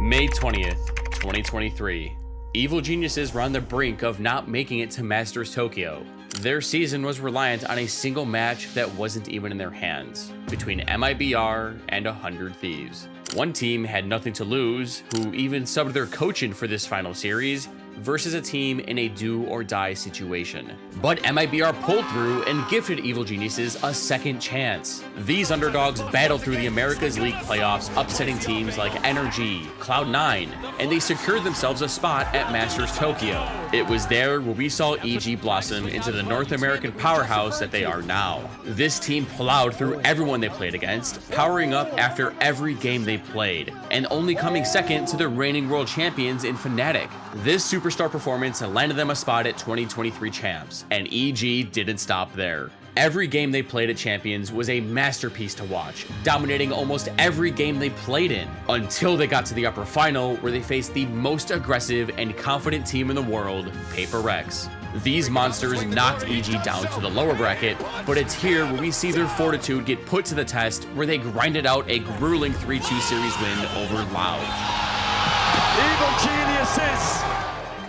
May 20th, 2023. Evil geniuses were on the brink of not making it to Masters Tokyo. Their season was reliant on a single match that wasn't even in their hands, between MIBR and 100 Thieves. One team had nothing to lose, who even subbed their coach in for this final series, versus a team in a do-or-die situation. But MIBR pulled through and gifted Evil Geniuses a second chance. These underdogs battled through the Americas League playoffs, upsetting teams like NRG, Cloud9, and they secured themselves a spot at Masters Tokyo. It was there where we saw EG blossom into the North American powerhouse that they are now. This team plowed through everyone they played against, powering up after every game they played, and only coming second to the reigning world champions in Fnatic. This superstar performance landed them a spot at 2023 champs, and EG didn't stop there. Every game they played at Champions was a masterpiece to watch, dominating almost every game they played in, until they got to the upper final where they faced the most aggressive and confident team in the world, Paper Rex. These monsters knocked EG down to the lower bracket, but it's here where we see their fortitude get put to the test, where they grinded out a grueling 3-2 series win over Loud.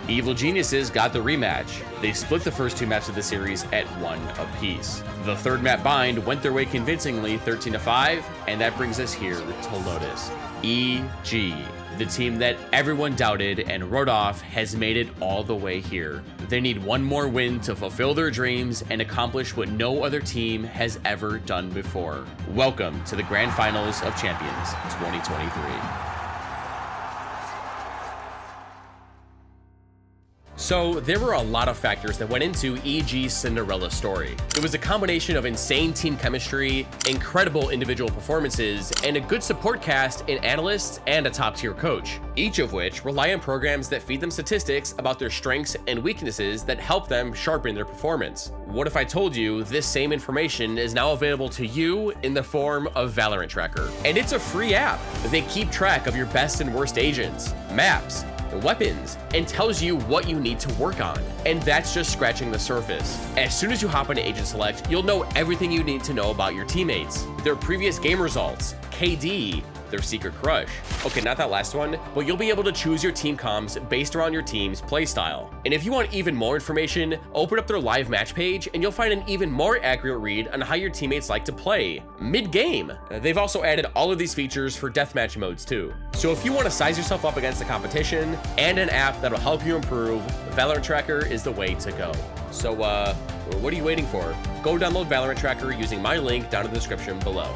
Evil Geniuses got the rematch. They split the first two maps of the series at 1 apiece. The third map bind went their way convincingly 13-5, and that brings us here to Lotus. EG, the team that everyone doubted and wrote off, has made it all the way here. They need one more win to fulfill their dreams and accomplish what no other team has ever done before. Welcome to the Grand Finals of Champions 2023. So there were a lot of factors that went into EG's Cinderella story. It was a combination of insane team chemistry, incredible individual performances, and a good support cast in analysts and a top-tier coach, each of which rely on programs that feed them statistics about their strengths and weaknesses that help them sharpen their performance. What if I told you this same information is now available to you in the form of Valorant Tracker? And it's a free app. They keep track of your best and worst agents, maps, weapons, and tells you what you need to work on. And that's just scratching the surface. As soon as you hop into Agent Select, you'll know everything you need to know about your teammates, their previous game results, KD, their secret crush. Okay, not that last one, but you'll be able to choose your team comms based around your team's playstyle. And if you want even more information, open up their live match page and you'll find an even more accurate read on how your teammates like to play mid-game. They've also added all of these features for deathmatch modes too. So if you want to size yourself up against the competition and an app that'll help you improve, Valorant Tracker is the way to go. So what are you waiting for? Go download Valorant Tracker using my link down in the description below.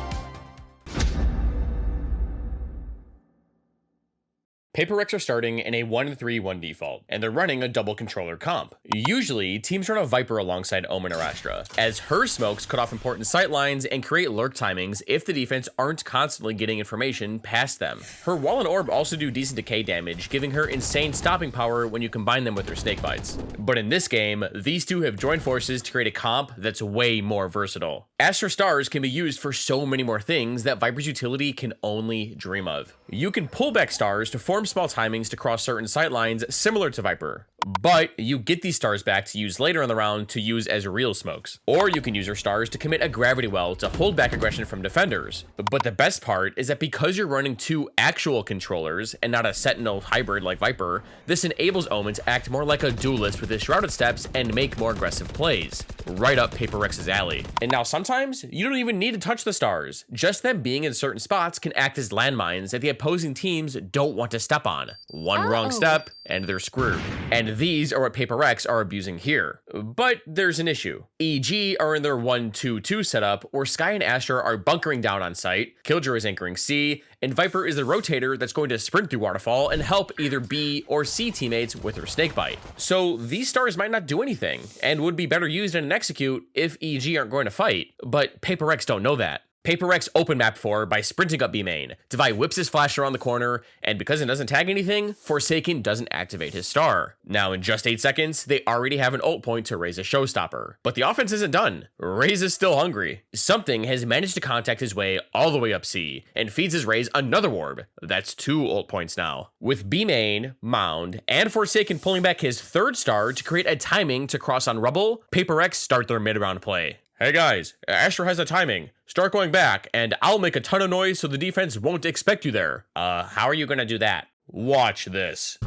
Paper Rex are starting in a 1-3-1 default, and they're running a double controller comp. Usually, teams run a Viper alongside Omen or Astra, as her smokes cut off important sight lines and create lurk timings if the defense aren't constantly getting information past them. Her wall and orb also do decent decay damage, giving her insane stopping power when you combine them with her snake bites. But in this game, these two have joined forces to create a comp that's way more versatile. Astra stars can be used for so many more things that Viper's utility can only dream of. You can pull back stars to form small timings to cross certain sight lines similar to Viper, but you get these stars back to use later in the round to use as real smokes. Or you can use your stars to commit a gravity well to hold back aggression from defenders. But the best part is that because you're running two actual controllers and not a Sentinel hybrid like Viper, this enables Omen to act more like a duelist with his shrouded steps and make more aggressive plays. Right up Paper Rex's alley. And now sometimes you don't even need to touch the stars. Just them being in certain spots can act as landmines that the opposing teams don't want to step on. One wrong step and they're screwed. And these are what Paper Rex are abusing here. But there's an issue. EG are in their 1-2-2 setup where Sky and Astra are bunkering down on site, Killjoy is anchoring C, and Viper is the rotator that's going to sprint through Waterfall and help either B or C teammates with her snakebite. So these stars might not do anything and would be better used in an execute if EG aren't going to fight, but Paper Rex don't know that. Paper Rex open map 4 by sprinting up B main. Devi whips his flash around the corner, and because it doesn't tag anything, Forsaken doesn't activate his star. Now in just 8 seconds, they already have an ult point to raise a showstopper. But the offense isn't done. Raze is still hungry. Something has managed to contact his way all the way up C, and feeds his Raze another orb. That's 2 ult points now. With B main, Mound, and Forsaken pulling back his third star to create a timing to cross on Rubble, Paper Rex start their mid-round play. Hey guys, Astra has a timing. Start going back, and I'll make a ton of noise so the defense won't expect you there. How are you gonna do that? Watch this.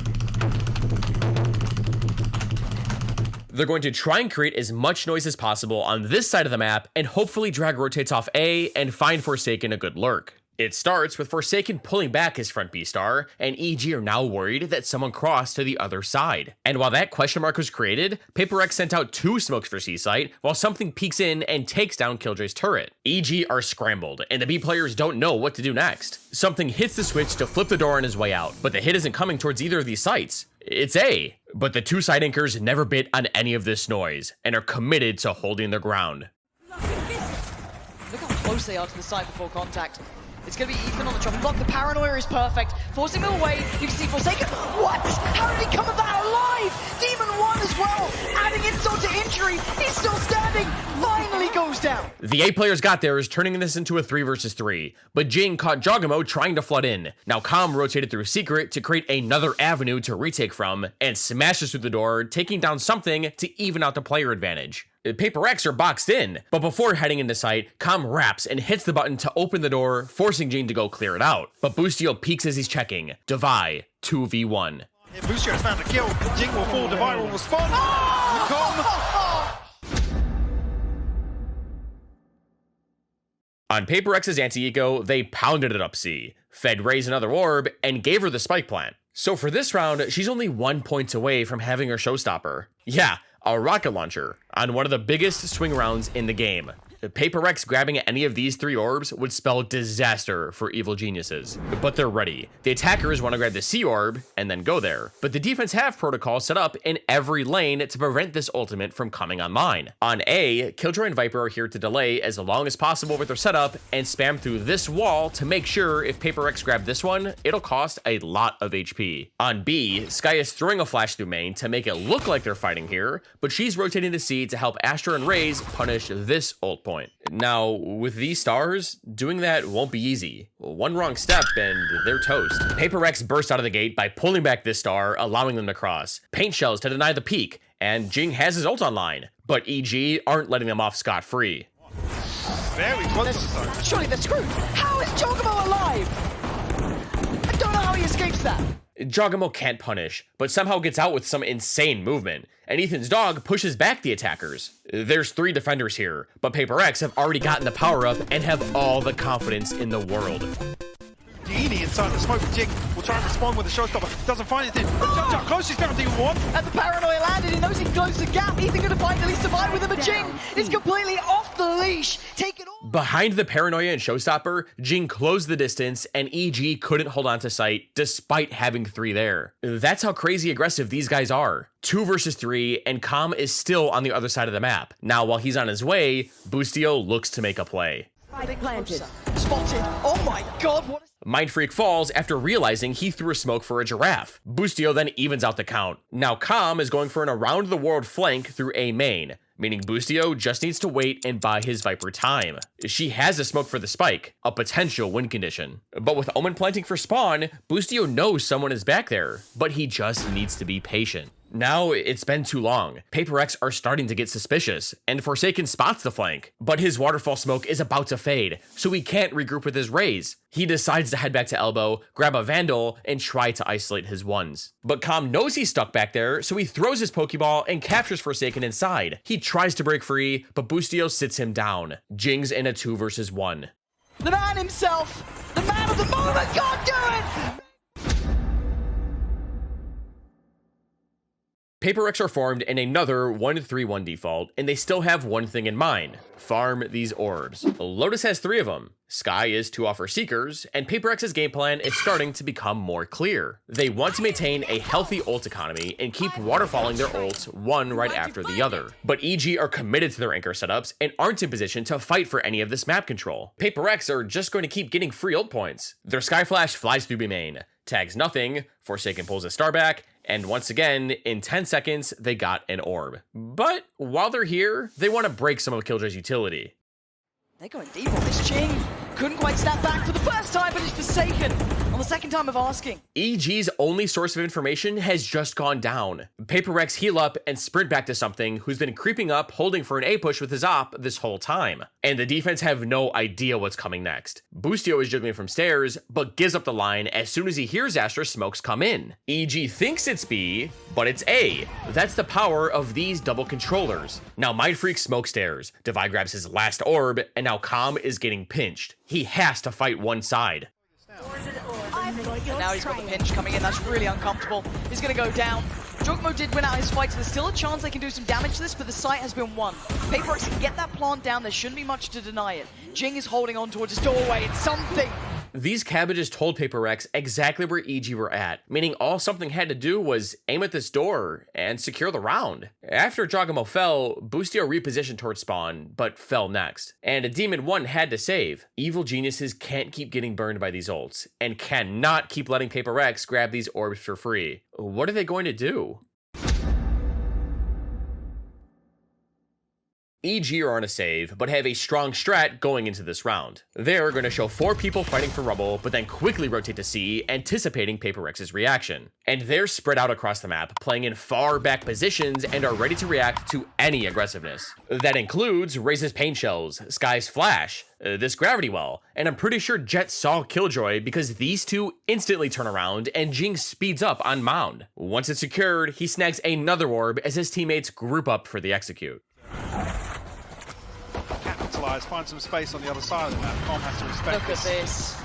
They're going to try and create as much noise as possible on this side of the map and hopefully drag rotates off A and find Forsaken a good lurk. It starts with Forsaken pulling back his front B star, and EG are now worried that someone crossed to the other side. And while that question mark was created, Paper Rex sent out 2 smokes for C site, while something peeks in and takes down Killjoy's turret. EG are scrambled, and the B players don't know what to do next. Something hits the switch to flip the door on his way out, but the hit isn't coming towards either of these sites. It's A. But the 2 side anchors never bit on any of this noise, and are committed to holding their ground. Look how close they are to the side before contact. It's going to be Ethan on the chopping block. The paranoia is perfect. Forcing him away. You can see Forsaken. What? How did he come of that alive? Demon 1 as well. Adding insult to injury. He's still standing. Finally goes down. The A players got theirs, turning this into a 3 versus 3. But Jing caught Jogamo trying to flood in. Now Com rotated through Secret to create another avenue to retake from, and smashes through the door, taking down something to even out the player advantage. Paper Rex are boxed in, but before heading into sight, Com wraps and hits the button to open the door, forcing Jing to go clear it out. But Boostio peeks as he's checking. Devi 2v1. Boostio has found a kill. Jing will fall. Devi will respond. On Paper Rex's anti-eco, they pounded it up C, fed Raze another orb, and gave her the spike plant. So for this round, she's only 1 point away from having her showstopper. Yeah, a rocket launcher on one of the biggest swing rounds in the game. Paper Rex grabbing any of these 3 orbs would spell disaster for evil geniuses. But they're ready. The attackers want to grab the C orb and then go there. But the defense have protocol set up in every lane to prevent this ultimate from coming online. On A, Killjoy and Viper are here to delay as long as possible with their setup and spam through this wall to make sure if Paper Rex grab this one, it'll cost a lot of HP. On B, Skye is throwing a flash through main to make it look like they're fighting here, but she's rotating to C to help Astra and Raze punish this ult point. Now, with these stars, doing that won't be easy. One wrong step and they're toast. Paper Rex burst out of the gate by pulling back this star, allowing them to cross. Paint shells to deny the peek, and Jing has his ult online, but EG aren't letting them off scot-free. Very close to the side. Surely they're screwed. How is Jogamo alive? I don't know how he escapes that. Jogamo can't punish, but somehow gets out with some insane movement, and Ethan's dog pushes back the attackers. There's 3 defenders here, but Paper X have already gotten the power up and have all the confidence in the world. Dini inside the smoke. Jing will try and respond with a showstopper. Doesn't find anything. Closest down to Demon 1. And the paranoia landed. He knows he can close the gap. Ethan gonna find at least survive with him, but Jing is completely off the leash. Take it all. Behind the paranoia and showstopper, Jing closed the distance, and EG couldn't hold on to sight despite having 3 there. That's how crazy aggressive these guys are. 2 versus 3, and Com is still on the other side of the map. Now, while he's on his way, Boostio looks to make a play. Planted. Spotted. Oh my god, what is... Mind Freak falls after realizing he threw a smoke for a giraffe. Boostio then evens out the count. Now Com is going for an around-the-world flank through A main, meaning Boostio just needs to wait and buy his Viper time. She has a smoke for the spike, a potential win condition. But with Omen planting for spawn, Boostio knows someone is back there, but he just needs to be patient. Now, it's been too long. Paper X are starting to get suspicious, and Forsaken spots the flank. But his waterfall smoke is about to fade, so he can't regroup with his Raze. He decides to head back to Elbow, grab a Vandal, and try to isolate his ones. But Com knows he's stuck back there, so he throws his Pokeball and captures Forsaken inside. He tries to break free, but Boostio sits him down. Jing's in a 2 versus 1. The man himself! The man of the moment can't do it! Paper X are formed in another 1-3-1 default, and they still have one thing in mind: farm these orbs. Lotus has 3 of them. Skye is to offer Seekers, and Paper X's game plan is starting to become more clear. They want to maintain a healthy ult economy and keep waterfalling their ults one right after the other. But EG are committed to their anchor setups and aren't in position to fight for any of this map control. Paper X are just going to keep getting free ult points. Their Sky Flash flies through B main, tags nothing, Forsaken pulls a star back, and once again, in 10 seconds, they got an orb. But while they're here, they want to break some of Killjoy's utility. They're going deep on this Jing. Couldn't quite snap back for the first time, but it's Forsaken. On the second time of asking. EG's only source of information has just gone down. Paper Rex heal up and sprint back to something who's been creeping up, holding for an A push with his op this whole time. And the defense have no idea what's coming next. Boostio is juggling from stairs, but gives up the line as soon as he hears Astra smokes come in. EG thinks it's B, but it's A. That's the power of these double controllers. Now Mindfreak smoke stairs, Divide grabs his last orb, and now Calm is getting pinched. He has to fight one side. And now he's got the pinch coming in. That's really uncomfortable. He's going to go down. Jogmo did win out his fight, so there's still a chance they can do some damage to this, but the site has been won. Paper Rex can get that plant down. There shouldn't be much to deny it. Jing is holding on towards his doorway. It's something. These cabbages told Paper Rex exactly where EG were at, meaning all something had to do was aim at this door and secure the round. After Jogamo fell, Boostio repositioned towards spawn, but fell next. And a Demon 1 had to save. Evil geniuses can't keep getting burned by these ults, and cannot keep letting Paper Rex grab these orbs for free. What are they going to do? EG are on a save, but have a strong strat going into this round. They're going to show 4 people fighting for rubble, but then quickly rotate to C, anticipating Paper Rex's reaction. And they're spread out across the map, playing in far back positions, and are ready to react to any aggressiveness. That includes Raze's Pain Shells, Sky's Flash, this Gravity Well, and I'm pretty sure Jet saw Killjoy because these two instantly turn around and Jing speeds up on Mound. Once it's secured, he snags another orb as his teammates group up for the execute. Find some space on the other side of the map. Calm has to respect Look at this.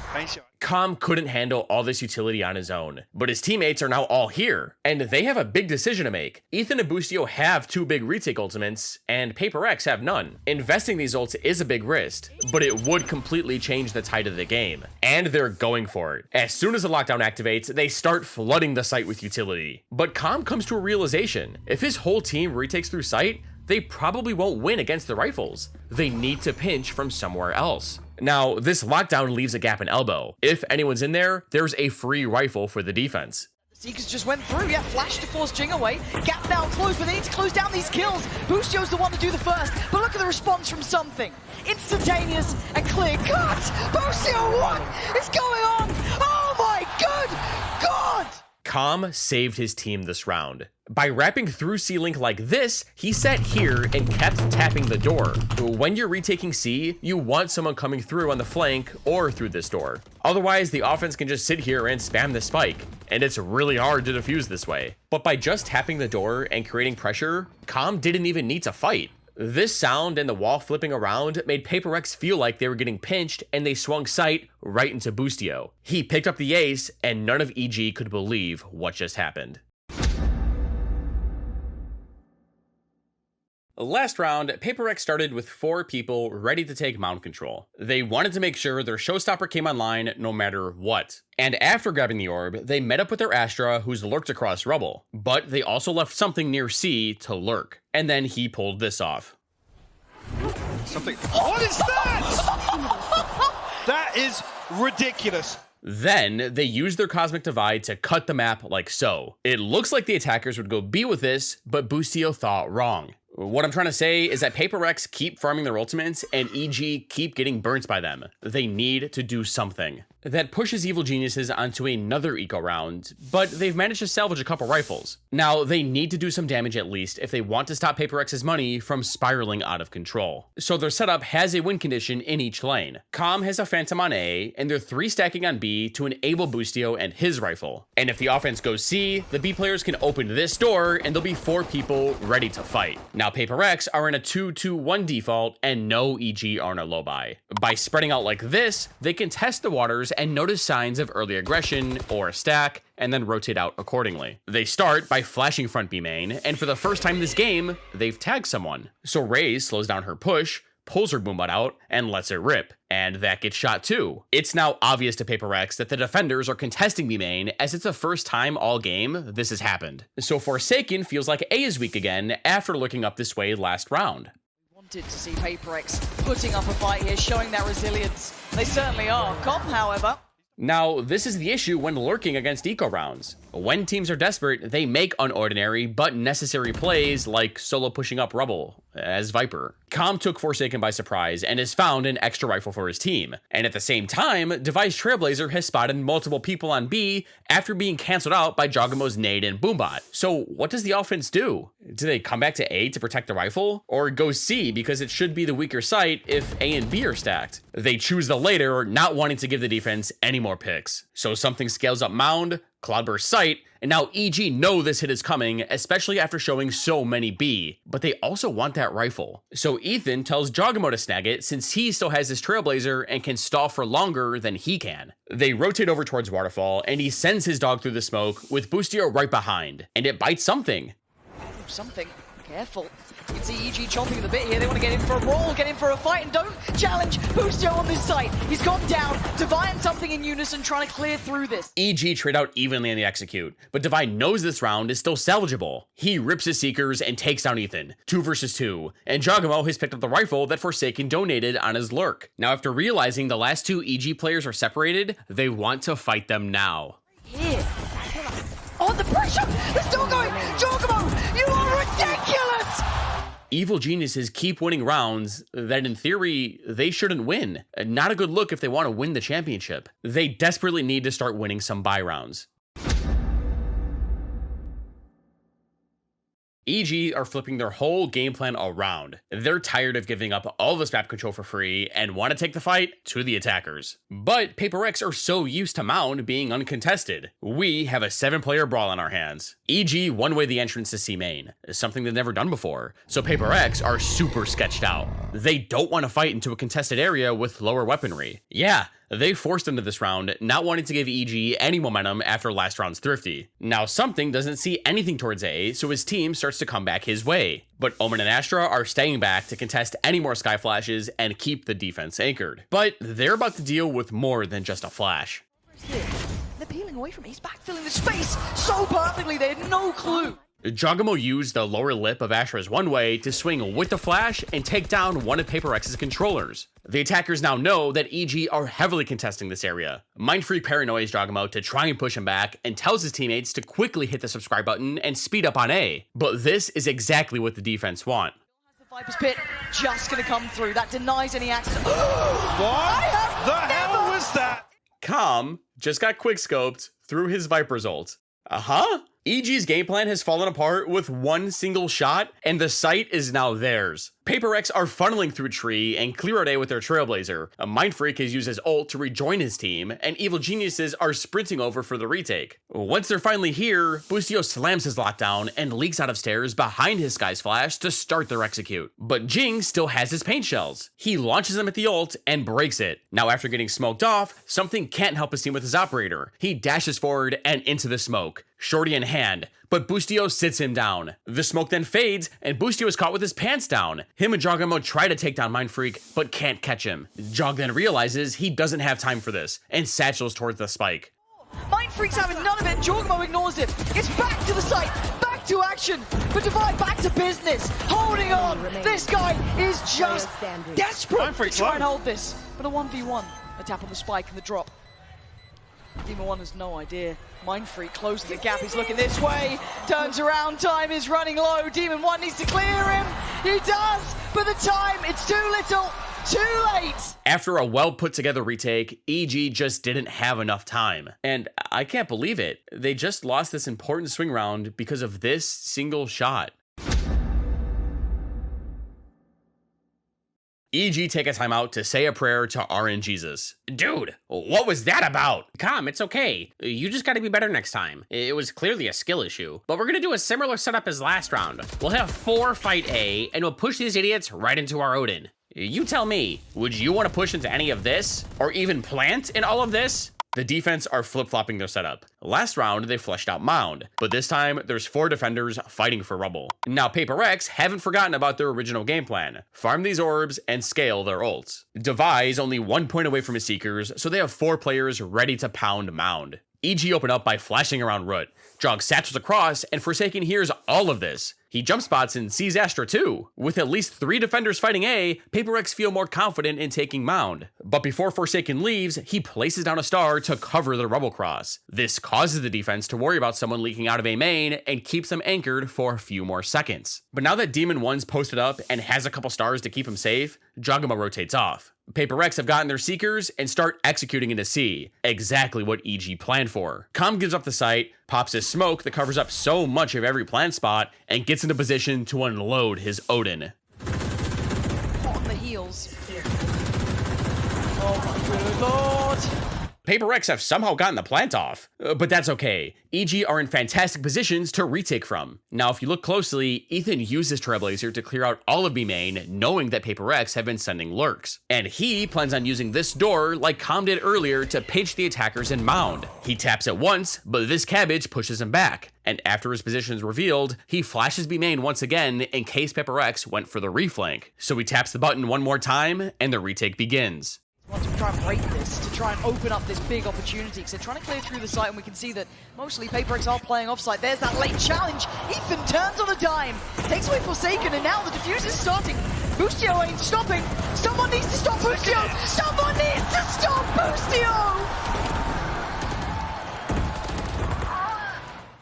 Calm couldn't handle all this utility on his own, but his teammates are now all here, and they have a big decision to make. Ethan and Boostio have 2 big retake ultimates, and Paper Rex have none. Investing these ults is a big risk, but it would completely change the tide of the game, and they're going for it. As soon as the lockdown activates, they start flooding the site with utility. But Calm comes to a realization. If his whole team retakes through site, they probably won't win against the rifles. They need to pinch from somewhere else. Now, this lockdown leaves a gap in elbow. If anyone's in there, there's a free rifle for the defense. The Seekers just went through, yeah, flash to force Jing away. Gap now closed, but they need to close down these kills. Boostio's the one to do the first, but look at the response from something. Instantaneous and clear cut! Boostio, what is going on? Oh my good God! Calm saved his team this round. By wrapping through C-Link like this, he sat here and kept tapping the door. When you're retaking C, you want someone coming through on the flank or through this door. Otherwise, the offense can just sit here and spam the spike, and it's really hard to defuse this way. But by just tapping the door and creating pressure, Calm didn't even need to fight. This sound and the wall flipping around made Paper Rex feel like they were getting pinched, and they swung sight right into Boostio. He picked up the ace, and none of EG could believe what just happened. Last round, Paper Rex started with 4 people ready to take mound control. They wanted to make sure their showstopper came online no matter what. And after grabbing the orb, they met up with their Astra, who's lurked across rubble. But they also left something near C to lurk. And then he pulled this off. Something. What is that? That is ridiculous. Then, they used their Cosmic Divide to cut the map like so. It looks like the attackers would go B with this, but Boostio thought wrong. What I'm trying to say is that Paper Rex keep farming their ultimates and EG keep getting burnt by them. They need to do something. That pushes Evil Geniuses onto another eco round, but they've managed to salvage a couple rifles. Now, they need to do some damage at least if they want to stop Paper Rex's money from spiraling out of control. So their setup has a win condition in each lane. Calm has a Phantom on A, and they're 3 stacking on B to enable Boostio and his rifle. And if the offense goes C, the B players can open this door and there'll be 4 people ready to fight. Now Paper Rex are in a 2-2-1 default and no EG are in a low buy. By spreading out like this, they can test the waters and notice signs of early aggression or a stack, and then rotate out accordingly. They start by flashing front B main, and for the first time this game, they've tagged someone. So Raze slows down her push, pulls her boombot out, and lets it rip, and that gets shot too. It's now obvious to Paper Rex that the defenders are contesting B main, as it's the first time all game this has happened. So Forsaken feels like A is weak again after looking up this way last round. Wanted to see Paper Rex putting up a fight here, showing that resilience. They certainly are. Comp, however, Now, this is the issue when lurking against eco rounds. When teams are desperate, they make unordinary but necessary plays like solo pushing up rubble as Viper. Com took Forsaken by surprise and has found an extra rifle for his team. And at the same time, Device Trailblazer has spotted multiple people on B after being cancelled out by Jogamo's nade and Boombot. So what does the offense do? Do they come back to A to protect the rifle? Or go C because it should be the weaker site if A and B are stacked? They choose the later, not wanting to give the defense any more picks. So something scales up Mound, Cloudburst site, and now EG know this hit is coming, especially after showing so many B, but they also want that rifle. So Ethan tells Jogamo to snag it since he still has his Trailblazer and can stall for longer than he can. They rotate over towards Waterfall, and he sends his dog through the smoke with Boostio right behind, and it bites something. Something. Careful. You can see EG chomping at the bit here. They want to get in for a brawl, get in for a fight, and don't challenge Boostio on this site. He's gone down. Divine something in unison, trying to clear through this. EG trade out evenly on the execute, but Divine knows this round is still salvageable. He rips his Seekers and takes down Ethan, 2 versus 2, and Jogamo has picked up the rifle that Forsaken donated on his lurk. Now, after realizing the last 2 EG players are separated, they want to fight them now. Here. Oh, the pressure! They're still going! Jogamo, you are ridiculous! Evil geniuses keep winning rounds that in theory they shouldn't win. Not a good look if they want to win the championship. They desperately need to start winning some buy rounds. EG are flipping their whole game plan around. They're tired of giving up all this map control for free and want to take the fight to the attackers. But Paper Rex are so used to Mound being uncontested. We have a 7-player brawl on our hands. EG one-way the entrance to C main, something they've never done before. So Paper Rex are super sketched out. They don't want to fight into a contested area with lower weaponry. Yeah, they forced into this round, not wanting to give EG any momentum after last round's Thrifty. Now Something doesn't see anything towards A, so his team starts to come back his way. But Omen and Astra are staying back to contest any more Sky Flashes and keep the defense anchored. But they're about to deal with more than just a flash. They're peeling away from it. He's backfilling the space so perfectly, they had no clue. Jogamo used the lower lip of Astra's one-way to swing with the flash and take down one of Paper Rex's controllers. The attackers now know that EG are heavily contesting this area. Mindfreak paranoias Jogamo to try and push him back and tells his teammates to quickly hit the subscribe button and speed up on A. But this is exactly what the defense want. The Viper's Pit just gonna come through. That denies any access. What the hell was that? Com just got quickscoped through his Viper's ult. EG's game plan has fallen apart with one single shot, and the site is now theirs. Paper Rex are funneling through tree and clear out A with their Trailblazer. A Mindfreak has used his ult to rejoin his team, and Evil Geniuses are sprinting over for the retake. Once they're finally here, Boostio slams his lockdown and leaks out of stairs behind his Sky's Flash to start their execute. But Jing still has his paint shells. He launches them at the ult and breaks it. Now after getting smoked off, Something can't help his team with his operator. He dashes forward and into the smoke, shorty in hand, but Boostio sits him down. The smoke then fades, and Boostio is caught with his pants down. Him and Jogamo try to take down Mindfreak, but can't catch him. Jog then realizes he doesn't have time for this, and satchels towards the spike. Mindfreak's having none of it, Jogamo ignores it. It's back to the site, back to action, but Divine back to business, holding on. This guy is just desperate to try and hold this. But a 1v1, a tap on the spike and the drop. Demon 1 has no idea. Mindfreak closing the gap, he's looking this way, turns around, time is running low, Demon 1 needs to clear him, he does, but the time, it's too little, too late! After a well put together retake, EG just didn't have enough time. And I can't believe it, they just lost this important swing round because of this single shot. EG take a timeout to say a prayer to RNGesus. Dude, what was that about? Com, it's okay. You just gotta be better next time. It was clearly a skill issue. But we're gonna do a similar setup as last round. We'll have 4 fight A, and we'll push these idiots right into our Odin. You tell me, would you want to push into any of this? Or even plant in all of this? The defense are flip-flopping their setup. Last round, they fleshed out Mound, but this time, there's 4 defenders fighting for rubble. Now, Paper Rex haven't forgotten about their original game plan. Farm these orbs and scale their ults. Devi is only 1 point away from his Seekers, so they have 4 players ready to pound Mound. EG open up by flashing around Root. Jog satchels across, and Forsaken hears all of this. He jump spots and sees Astra too. With at least 3 defenders fighting A, Paper Rex feel more confident in taking Mound. But before Forsaken leaves, he places down a star to cover the Rebel Cross. This causes the defense to worry about someone leaking out of A main and keeps them anchored for a few more seconds. But now that Demon 1's posted up and has a couple stars to keep him safe, Jogama rotates off. Paper Rex have gotten their Seekers and start executing into C, exactly what EG planned for. Com gives up the site, pops his smoke that covers up so much of every plant spot, and gets into position to unload his Odin. Hot on the heels. Oh my good lord. Paper Rex have somehow gotten the plant off, but that's okay. EG are in fantastic positions to retake from. Now, if you look closely, Ethan uses Trailblazer to clear out all of B main, knowing that Paper Rex have been sending lurks. And he plans on using this door, like Com did earlier, to pinch the attackers in Mound. He taps it once, but this cabbage pushes him back. And after his position is revealed, he flashes B main once again in case Paper Rex went for the reflank. So he taps the button one more time, and the retake begins. Want to try and break this, to try and open up this big opportunity, because they're trying to clear through the site, and we can see that mostly Paper Rex are playing offsite. There's that late challenge. Ethan turns on a dime, takes away Forsaken, and now the defuse is starting. Boostio ain't stopping. Someone needs to stop Boostio. Someone needs to stop Boostio.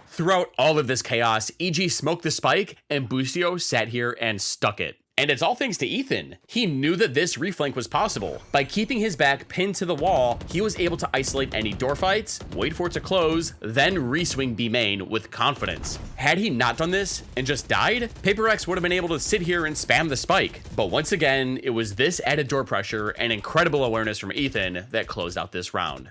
Throughout all of this chaos, EG smoked the spike, and Boostio sat here and stuck it. And it's all thanks to Ethan. He knew that this reflank was possible. By keeping his back pinned to the wall, he was able to isolate any door fights, wait for it to close, then re-swing B main with confidence. Had he not done this and just died, Paper Rex would have been able to sit here and spam the spike. But once again, it was this added door pressure and incredible awareness from Ethan that closed out this round.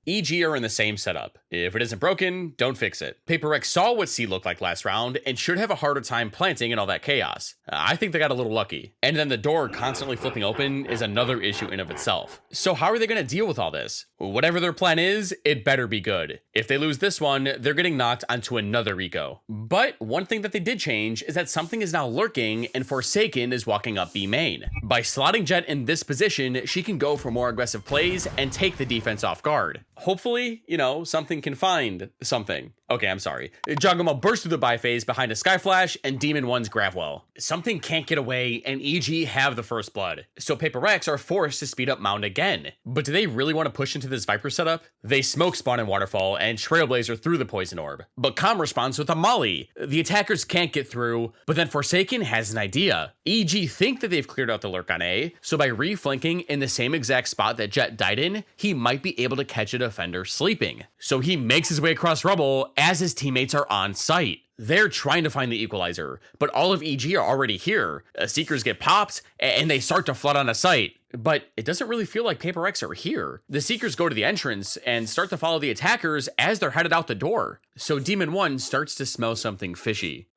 EG are in the same setup. If it isn't broken, don't fix it. Paper Rex saw what C looked like last round and should have a harder time planting in all that chaos. I think they got a little lucky. And then the door constantly flipping open is another issue in of itself. So how are they going to deal with all this? Whatever their plan is, it better be good. If they lose this one, they're getting knocked onto another eco. But one thing that they did change is that something is now lurking and Forsaken is walking up B main. By slotting Jet in this position, she can go for more aggressive plays and take the defense off guard. Hopefully, something can find something. Okay, I'm sorry. Jogama bursts through the buy phase behind a Sky Flash and Demon 1's Gravwell. Something can't get away and EG have the first blood. So Paper Rex are forced to speed up Mound again. But do they really want to push into this Viper setup? They smoke Spawn and Waterfall and Trailblazer through the Poison Orb. But Com responds with a Molly. The attackers can't get through, but then Forsaken has an idea. EG think that they've cleared out the lurk on A, so by reflanking in the same exact spot that Jet died in, he might be able to catch a defender sleeping. So he makes his way across rubble as his teammates are on site. They're trying to find the equalizer, but all of EG are already here. Seekers get popped, and they start to flood on a site. But it doesn't really feel like Paper Rex are here. The Seekers go to the entrance and start to follow the attackers as they're headed out the door. So Demon 1 starts to smell something fishy.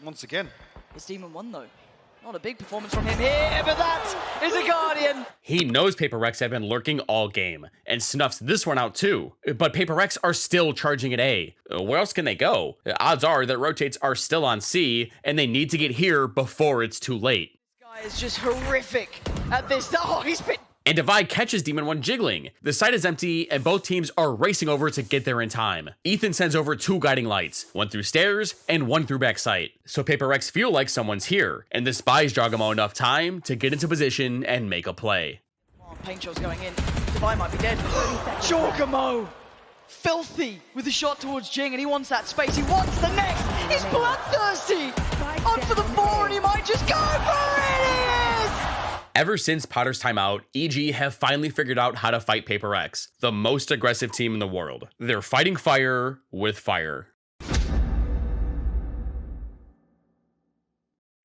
Once again. It's Demon 1 though. Not a big performance from him here, but that is a Guardian. He knows Paper Rex have been lurking all game and snuffs this one out too. But Paper Rex are still charging at A. Where else can they go? Odds are that rotates are still on C and they need to get here before it's too late. This guy is just horrific at this. Oh, he's been... And Divide catches Demon 1 jiggling. The site is empty, and both teams are racing over to get there in time. Ethan sends over 2 guiding lights, one through stairs and one through back site. So Paper Rex feel like someone's here, and this buys Jogamo enough time to get into position and make a play. Oh, Paint Shot's going in. Divide might be dead. Jogamo! Filthy with a shot towards Jing, and he wants that space. He wants the next. He's bloodthirsty. On for the 4, and he might just go for it. He is! Ever since Potter's timeout, EG have finally figured out how to fight Paper Rex, the most aggressive team in the world. They're fighting fire with fire.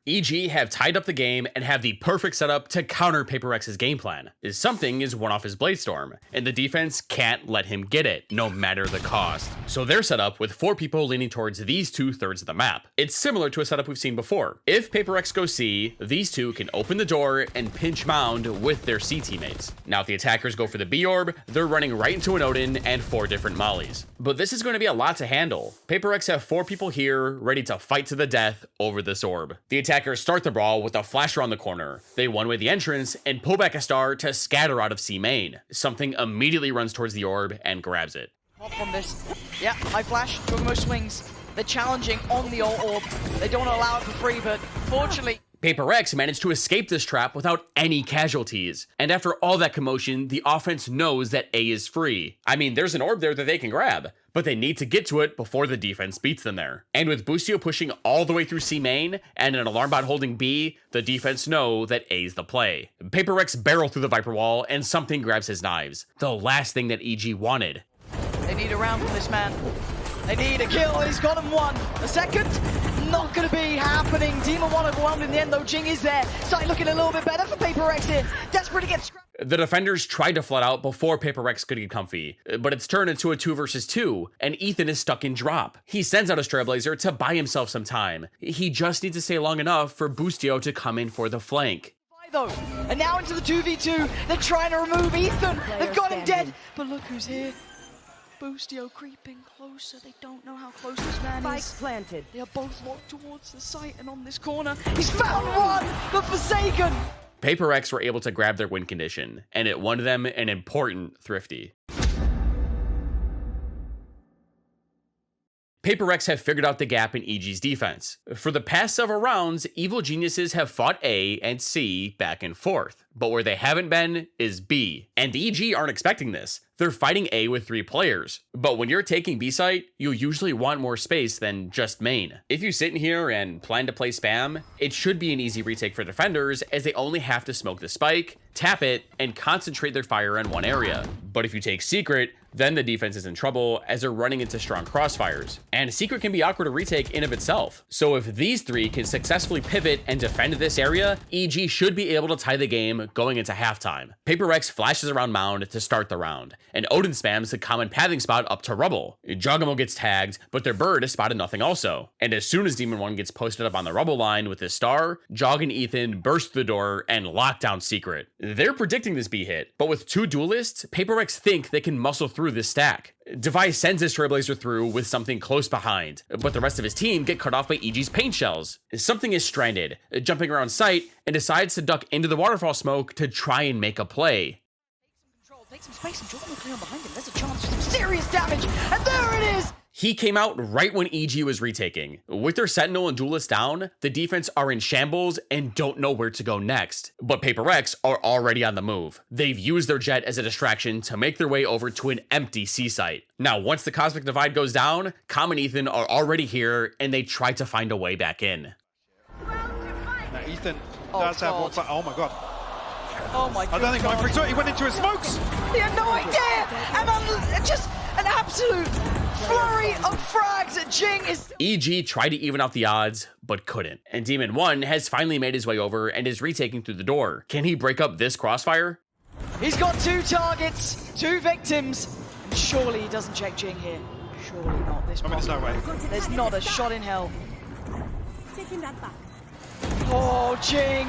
EG have tied up the game and have the perfect setup to counter Paper Rex's game plan. Something is one off his Bladestorm, and the defense can't let him get it, no matter the cost. So they're set up with 4 people leaning towards these 2/3 of the map. It's similar to a setup we've seen before. If Paper Rex go C, these 2 can open the door and pinch Mound with their C teammates. Now if the attackers go for the B orb, they're running right into an Odin and 4 different mollies. But this is going to be a lot to handle. Paper Rex have 4 people here ready to fight to the death over this orb. The attackers attackers start the brawl with a flash around the corner. They one-way the entrance and pull back a star to scatter out of C main. Something immediately runs towards the orb and grabs it. Hop on this. Yeah, high flash, Juggermo swings. They're challenging on the orb. They don't want to allow it for free, but fortunately... Paper Rex managed to escape this trap without any casualties. And after all that commotion, the offense knows that A is free. I mean, there's an orb there that they can grab, but they need to get to it before the defense beats them there. And with Boostio pushing all the way through C main and an alarm bot holding B, the defense know that A's the play. Paper Rex barrel through the Viper wall and something grabs his knives. The last thing that EG wanted. They need a round from this man. They need a kill, and he's got him one. A second, not gonna be happening. Demon 1 overwhelmed in the end, though. Jing is there. Starting looking a little bit better for Paper Rex here. Desperate to get scrapped. The defenders tried to flood out before Paper Rex could get comfy, but it's turned into a 2 versus 2, and Ethan is stuck in drop. He sends out his Trailblazer to buy himself some time. He just needs to stay long enough for Boostio to come in for the flank. Though, and now into the 2v2. They're trying to remove Ethan. They've got him dead, but look who's here. Boostio creeping closer. They don't know how close this man is. Planted. They are both locked towards the site, and on this corner, he's found one, but Forsaken. Paper Rex were able to grab their win condition, and it won them an important thrifty. Paper Rex have figured out the gap in EG's defense. For the past several rounds, Evil Geniuses have fought A and C back and forth, but where they haven't been is B. And the EG aren't expecting this. They're fighting A with 3 players. But when you're taking B site, you usually want more space than just main. If you sit in here and plan to play spam, it should be an easy retake for defenders as they only have to smoke the spike, tap it, and concentrate their fire in one area. But if you take Secret, then the defense is in trouble as they're running into strong crossfires. And Secret can be awkward to retake in of itself. So if these 3 can successfully pivot and defend this area, EG should be able to tie the game going into halftime. Paper Rex flashes around Mound to start the round, and Odin spams the common pathing spot up to Rubble. Jogamo gets tagged, but their bird is spotted nothing also. And as soon as Demon 1 gets posted up on the Rubble line with his star, Jog and Ethan burst through the door and lock down Secret. They're predicting this B hit, but with 2 duelists, Paper Rex think they can muscle through this stack. Device sends his Trailblazer through with something close behind, but the rest of his team get cut off by EG's paint shells. Something is stranded, jumping around site, and decides to duck into the waterfall smoke to try and make a play. Take some space and Jordan clear on behind him. There's a chance for some serious damage, and there it is! He came out right when EG was retaking. With their Sentinel and Duelist down, the defense are in shambles and don't know where to go next. But Paper Rex are already on the move. They've used their jet as a distraction to make their way over to an empty C site. Now, once the Cosmic Divide goes down, Com and Ethan are already here and they try to find a way back in. Now Ethan does have one, oh my god. Oh my god. I don't think my free he went into his smokes. He had no idea! And just an absolute flurry of frags. Jing is... EG tried to even out the odds, but couldn't. And Demon 1 has finally made his way over and is retaking through the door. Can he break up this crossfire? He's got 2 targets, 2 victims. And surely he doesn't check Jing here. Surely not this. I mean, there's no way. There's not a shot in hell. Taking that back. Oh, Jing.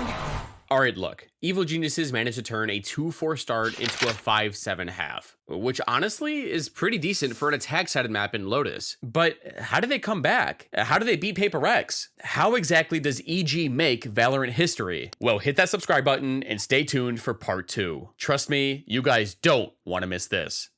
Alright, look. Evil Geniuses managed to turn a 2-4 start into a 5-7 half, which honestly is pretty decent for an attack-sided map in Lotus. But how do they come back? How do they beat Paper Rex? How exactly does EG make Valorant history? Well, hit that subscribe button and stay tuned for part 2. Trust me, you guys don't want to miss this.